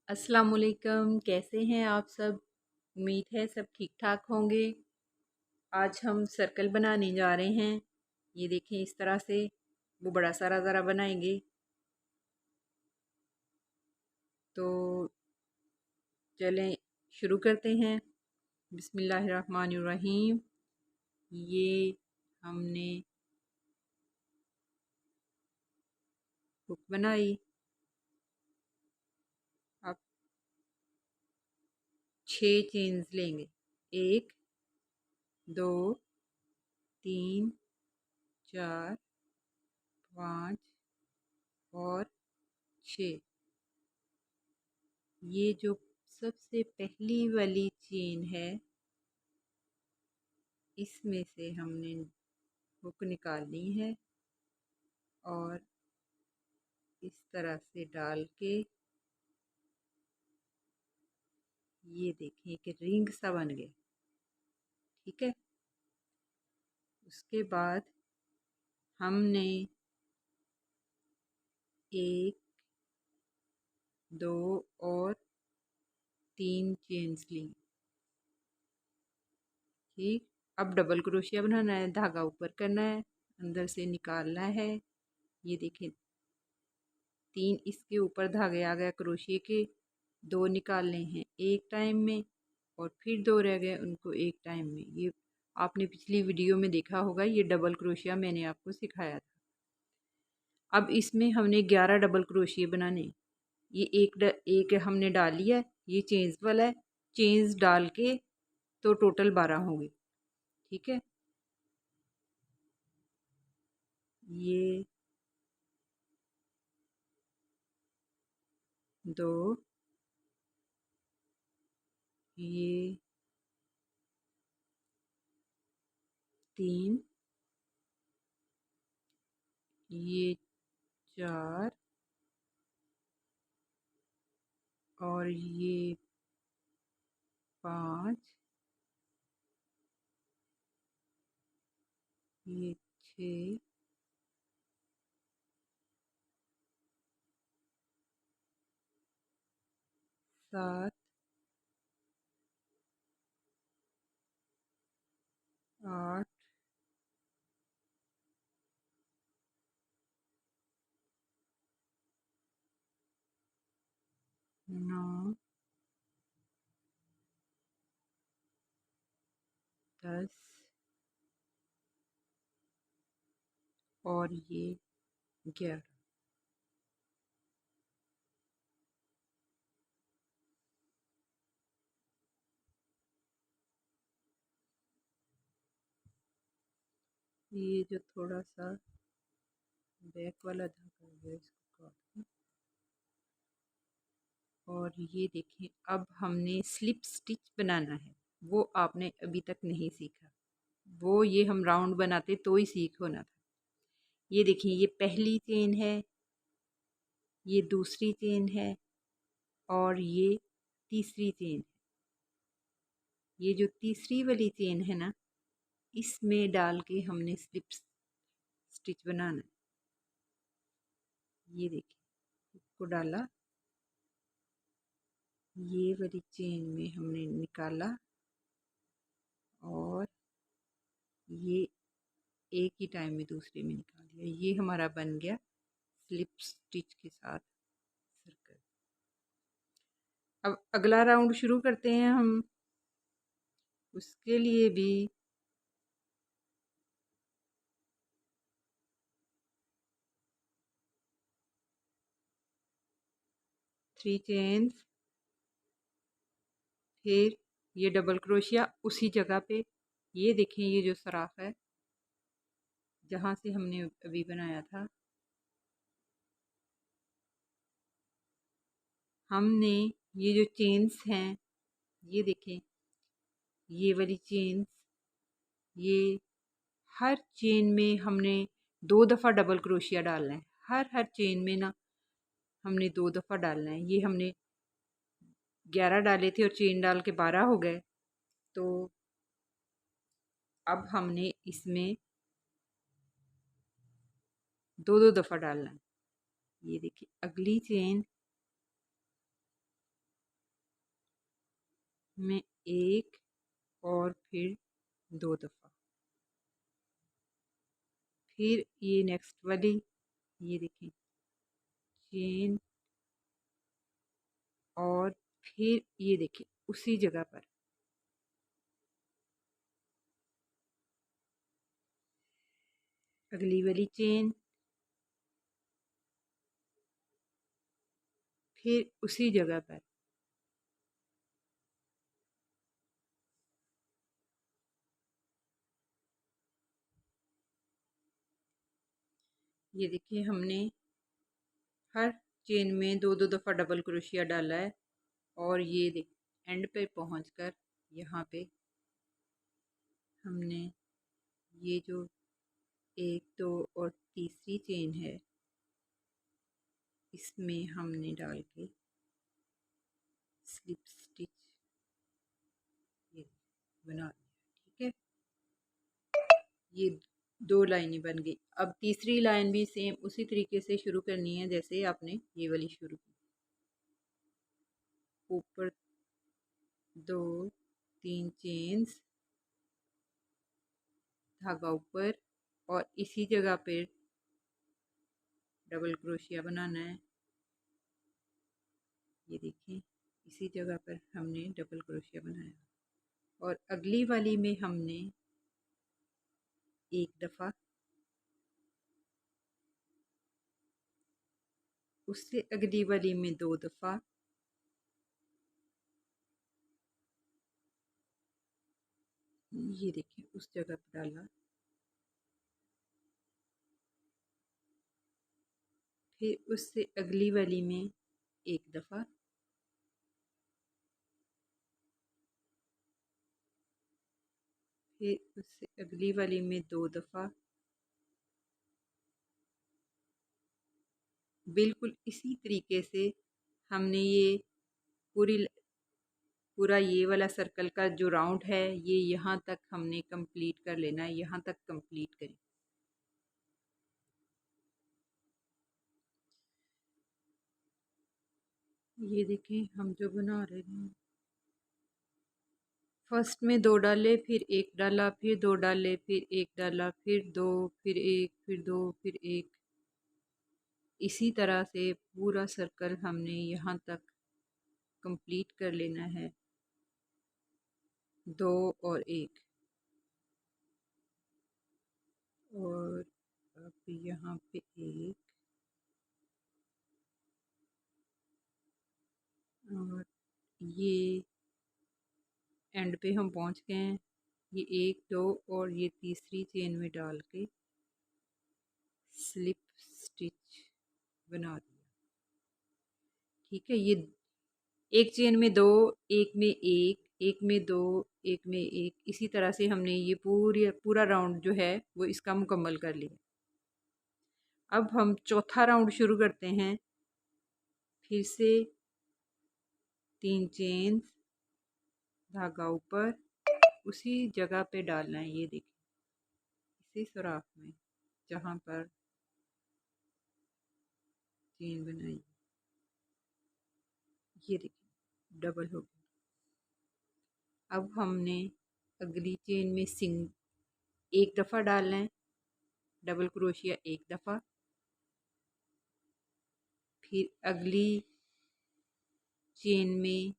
अस्सलाम वालेकुम। कैसे हैं आप सब? उम्मीद है सब ठीक ठाक होंगे। आज हम सर्कल बनाने जा रहे हैं। ये देखें, इस तरह से वो बड़ा सारा ज़रा बनाएंगे। तो चलें शुरू करते हैं। बिस्मिल्लाहिर्रहमानिर्रहीम। ये हमने हुक बनाई। अब 6 चेन्स लेंगे। 1 2 3 4 5 और 6। ये जो सबसे पहली वाली चेन है, इसमें से हमने हुक निकालनी है और इस तरह से डाल के ये देखें कि रिंग सा बन गया। ठीक है। उसके बाद हमने 1 2 और 3 चेन्स ली। ठीक। अब डबल क्रोशिया बनाना है। धागा ऊपर करना है, अंदर से निकालना है। ये देखें, 3 इसके ऊपर धागे आ गए क्रोशिये के। 2 निकालने हैं एक टाइम में और फिर 2 रह गए, उनको एक टाइम में। ये आपने पिछली वीडियो में देखा होगा, ये डबल क्रोशिया मैंने आपको सिखाया था। अब इसमें हमने 11 डबल क्रोशिया बनाने। ये एक हमने डाल लिया है, ये चेन्स वाला है। चेन्स डाल के तो टोटल 12 होंगे। ठीक है। ये 2, ये 3, ये 4 और ये 5, ये 6, सात, 8, 9, 10 और ये 11। ये जो थोड़ा सा बैक वाला धागा है, इसको काट दें। और ये देखें, अब हमने स्लिप स्टिच बनाना है। वो आपने अभी तक नहीं सीखा। वो ये हम राउंड बनाते तो ही सीख होना था। ये देखिए, ये पहली चेन है, ये दूसरी चेन है और ये तीसरी चेन है। ये जो तीसरी वाली चेन है ना, इसमें डाल के हमने स्लिप स्टिच बनाना है। ये देखिए, इसको डाला, ये वाली चेन में हमने निकाला और ये एक ही टाइम में दूसरे में निकाल दिया। ये हमारा बन गया स्लिप स्टिच के साथ सर्कल। अब अगला राउंड शुरू करते हैं हम। उसके लिए भी थ्री चेन्स, फिर ये डबल क्रोशिया उसी जगह पे। ये देखें, ये जो सराख है जहाँ से हमने अभी बनाया था, हमने ये जो चेन्स हैं, ये देखें, ये वाली चेन्स, ये हर चेन में हमने 2 दफ़ा डबल क्रोशिया डालना है। हर चेन में ना हमने 2 दफ़ा डालना है। ये हमने 11 डाले थे और चेन डाल के 12 हो गए। तो अब हमने इसमें 2 2 दफ़ा डालना है। ये देखिए, अगली चेन में एक और फिर 2 दफ़ा, फिर ये नेक्स्ट वाली, ये देखें चेन, और फिर ये देखें उसी जगह पर अगली वाली चेन, फिर उसी जगह पर ये देखिए हमने हर चेन में 2-2 दफ़ा डबल क्रोशिया डाला है। और ये देख एंड पे पहुंचकर यहाँ पे हमने ये जो 1 2 और तीसरी चेन है, इसमें हमने डाल के स्लिप स्टिच ये बना दिया। ठीक है, ये 2 लाइनें बन गई। अब तीसरी लाइन भी सेम उसी तरीके से शुरू करनी है जैसे आपने ये वाली शुरू की। ऊपर 2 3 चेन्स, धागा ऊपर, और इसी जगह पे डबल क्रोशिया बनाना है। ये देखें इसी जगह पर हमने डबल क्रोशिया बनाया, और अगली वाली में हमने 1 दफ़ा, उससे अगली वाली में 2 दफ़ा, ये देखें उस जगह पर डाला, फिर उससे अगली वाली में 1 दफ़ा, फिर उससे अगली वाली में 2 दफ़ा, बिल्कुल इसी तरीके से हमने ये पूरा ये वाला सर्कल का जो राउंड है ये यहाँ तक हमने कंप्लीट कर लेना है। यहाँ तक कंप्लीट करें। ये देखें हम जो बना रहे हैं, फर्स्ट में 2 डाले, फिर 1 डाला, फिर 2 डाले, फिर 1 डाला, फिर 2, फिर 1, फिर 2, फिर 1, इसी तरह से पूरा सर्कल हमने यहाँ तक कंप्लीट कर लेना है। 2 और 1, और अब यहाँ पे 1, और ये एंड पे हम पहुँच गए हैं। ये 1 2 और ये तीसरी चेन में डाल के स्लिप स्टिच बना दिया। ठीक है, ये एक चेन में 2, एक में 1, एक में 2, एक में 1, इसी तरह से हमने ये पूरा राउंड जो है वो इसका मुकम्मल कर लिया। अब हम चौथा राउंड शुरू करते हैं। फिर से 3 चेन, धागा ऊपर, उसी जगह पे डालना है। ये देखिए इसी सुराख में जहाँ पर चेन बनाई, ये देखिए डबल हो गई। अब हमने अगली चेन में एक दफ़ा डालना है डबल क्रोशिया, 1 दफ़ा, फिर अगली चेन में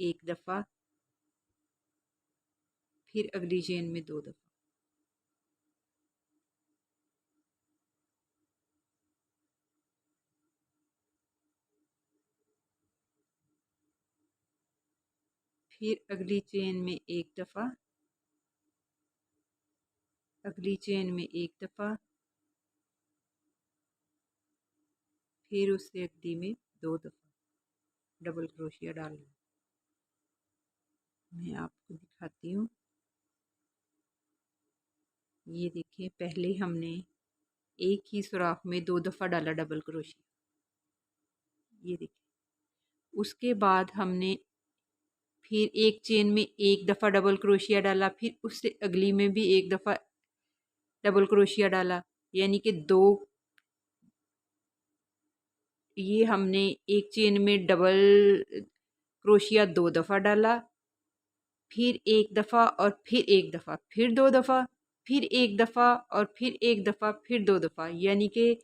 1 दफ़ा, फिर अगली चेन में 2 दफ़ा। फिर अगली चेन में 1 दफ़ा, अगली चेन में 1 दफ़ा, फिर उससे अगली में 2 दफ़ा डबल क्रोशिया डालना। मैं आपको दिखाती हूँ। ये देखिए पहले हमने एक ही सुराख में 2 दफ़ा डाला डबल क्रोशिया, ये देखिए। उसके बाद हमने फिर एक चेन में 1 दफ़ा डबल क्रोशिया डाला, फिर उससे अगली में भी 1 दफ़ा डबल क्रोशिया डाला, यानी कि 2, ये हमने एक चेन में डबल क्रोशिया 2 दफ़ा डाला, फिर 1 दफ़ा और फिर 1 दफ़ा, फिर 2 दफ़ा, फिर 1 दफ़ा और फिर 1 दफ़ा, फिर 2 दफ़ा, यानी कि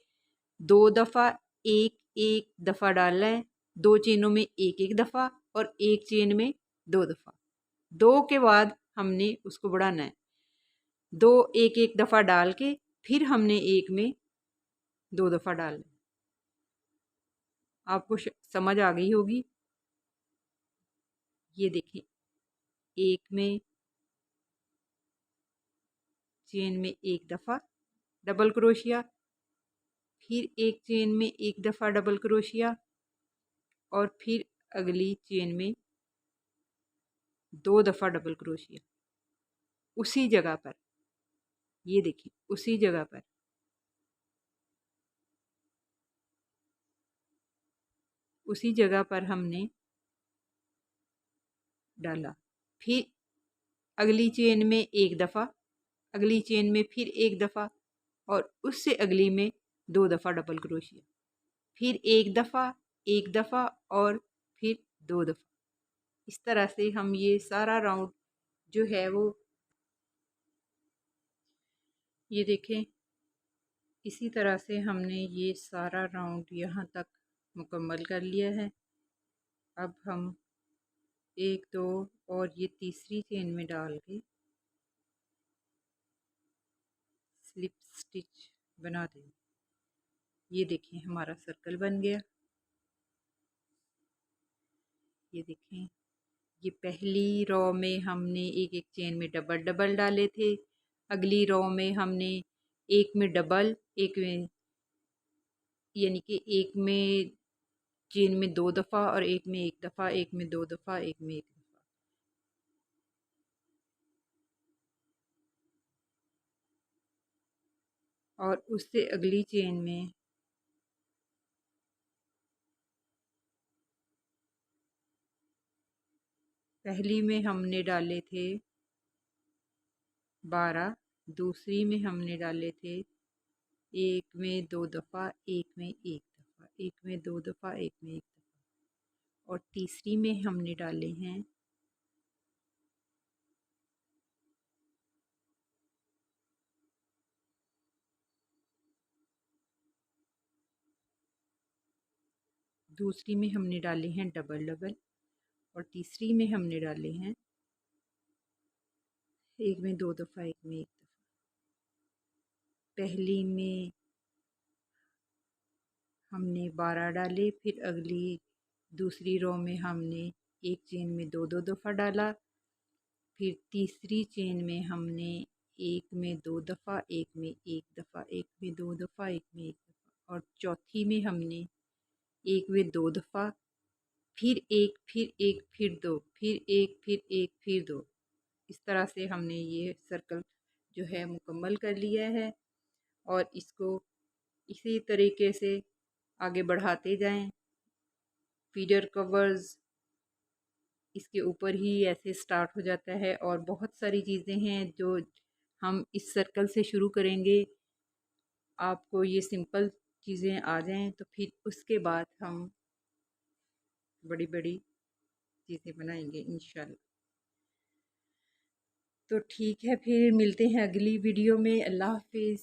2 दफ़ा 1-1 दफ़ा डालना है। 2 चेनों में 1-1 दफ़ा और 1 चेन में 2 दफ़ा। 2 के बाद हमने उसको बढ़ाना है। 2 1-1 दफ़ा डाल के फिर हमने 1 में 2 दफ़ा डालना है। आपको समझ आ गई होगी। ये देखें, 1 में चेन में 1 दफ़ा डबल क्रोशिया, फिर 1 चेन में 1 दफ़ा डबल क्रोशिया और फिर अगली चेन में 2 दफ़ा डबल क्रोशिया उसी जगह पर। ये देखिए, उसी जगह पर हमने डाला। फिर अगली चेन में 1 दफ़ा, अगली चेन में फिर 1 दफ़ा और उससे अगली में 2 दफ़ा डबल क्रोशिया, फिर 1 दफ़ा, 1 दफ़ा और फिर 2 दफ़ा। इस तरह से हम ये सारा राउंड जो है वो, ये देखें, इसी तरह से हमने ये सारा राउंड यहाँ तक मुकम्मल कर लिया है। अब हम 1 2 और ये तीसरी चेन में डाल के स्लिप स्टिच बना दें। ये देखिए, हमारा सर्कल बन गया। ये देखें, ये पहली रो में हमने एक एक चेन में डबल डबल डाले थे। अगली रो में हमने एक में डबल, एक में, यानी कि एक में चेन में 2 दफ़ा और एक में 1 दफ़ा, एक में 2 दफ़ा, एक में 1 दफ़ा। और उससे अगली चेन में पहली में हमने डाले थे 12, दूसरी में हमने डाले थे एक में 2 दफ़ा, एक में 1 दफ़ा, एक में 2 दफ़ा, एक में 1 दफ़ा, और तीसरी में हमने डाले हैं दूसरी में हमने डाले हैं डबल डबल और तीसरी में हमने डाले हैं एक में 2 दफ़ा, एक में 1 दफ़ा। पहली में हमने 12 डाले, फिर अगली दूसरी रो में हमने एक चेन में 2 दफ़ा डाला, फिर तीसरी चेन में हमने एक में 2 दफ़ा, एक में 1 दफ़ा, एक में 2 दफ़ा, एक में 1 दफ़ा, और चौथी में हमने एक में 2 दफ़ा, फिर 1, फिर 1, फिर 2, फिर 1, फिर 1, फिर 2। इस तरह से हमने ये सर्कल जो है मुकम्मल कर लिया है और इसको इसी तरीके से आगे बढ़ाते जाएं। फीडर कवर्स इसके ऊपर ही ऐसे स्टार्ट हो जाता है और बहुत सारी चीज़ें हैं जो हम इस सर्कल से शुरू करेंगे। आपको ये सिंपल चीज़ें आ जाएं तो फिर उसके बाद हम बड़ी बड़ी चीज़ें बनाएंगे इंशाल्लाह। तो ठीक है, फिर मिलते हैं अगली वीडियो में। अल्लाह हाफिज़।